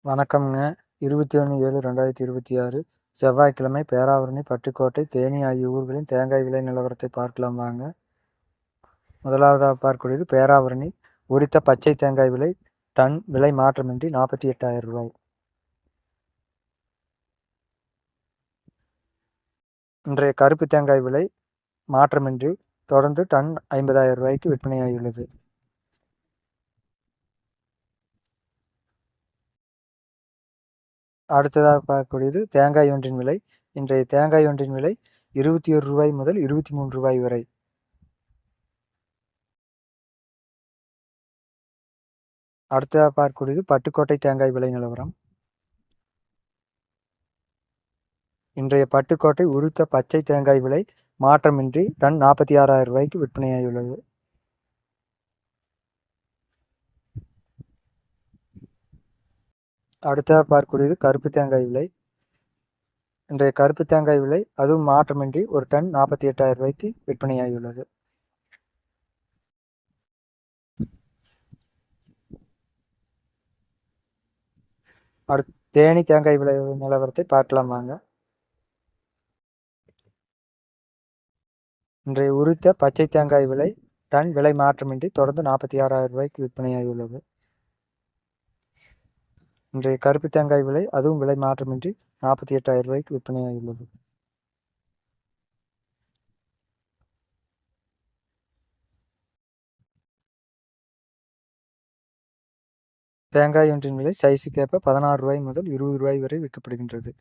வணக்கம்ங்க. 21/7/2026 செவ்வாய்க்கிழமை பேராவூரணி, பட்டுக்கோட்டை, தேனி ஆகிய ஊர்களின் தேங்காய் விலை நிலவரத்தை பார்க்கலாம் வாங்க. முதலாவதாக பார்க்கக்கூடியது பேராவூரணி. உரித்த பச்சை தேங்காய் விலை டன் விலை மாற்றமின்றி ரூ. 48,000. இன்றைய கருப்பு தேங்காய் விலை மாற்றமின்றி தொடர்ந்து டன் ரூ. 50,000 விற்பனையாகியுள்ளது. அடுத்ததாக பார்க்கக்கூடியது தேங்காய் ஒன்றின் விலை. இன்றைய தேங்காய் ஒன்றின் விலை ரூ. 21 முதல் ரூ. 23 வரை. அடுத்ததாக பார்க்கக்கூடியது பட்டுக்கோட்டை தேங்காய் விலை நிலவரம். இன்றைய பட்டுக்கோட்டை உரித்த பச்சை தேங்காய் விலை மாற்றமின்றி டன் ரூ. 46,000 விற்பனையாகியுள்ளது. அடுத்ததாக பார்க்கக்கூடியது கருப்பு தேங்காய் விலை. இன்றைய கருப்பு தேங்காய் விலை அதுவும் மாற்றமின்றி ஒரு டன் ரூ. 48,000 விற்பனையாகியுள்ளது. அடுத்து தேனி தேங்காய் விலை நிலவரத்தை பார்க்கலாம் வாங்க. இன்றைய உரித்த பச்சை தேங்காய் விலை டன் விலை மாற்றமின்றி தொடர்ந்து ரூ. 46,000 விற்பனையாகியுள்ளது. இன்றைய கருப்பு தேங்காய் விலை அதுவும் விலை மாற்றமின்றி ரூ. 48,000 விற்பனையாகியுள்ளது. தேங்காய் ஒன்றின் விலை சைஸுக்கேற்ப ரூ. 16 முதல் ரூ. 20 வரை விற்கப்படுகின்றது.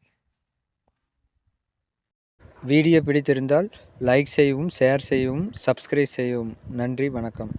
வீடியோ பிடித்திருந்தால் லைக் செய்யவும், ஷேர் செய்யவும், சப்ஸ்கிரைப் செய்யவும். நன்றி, வணக்கம்.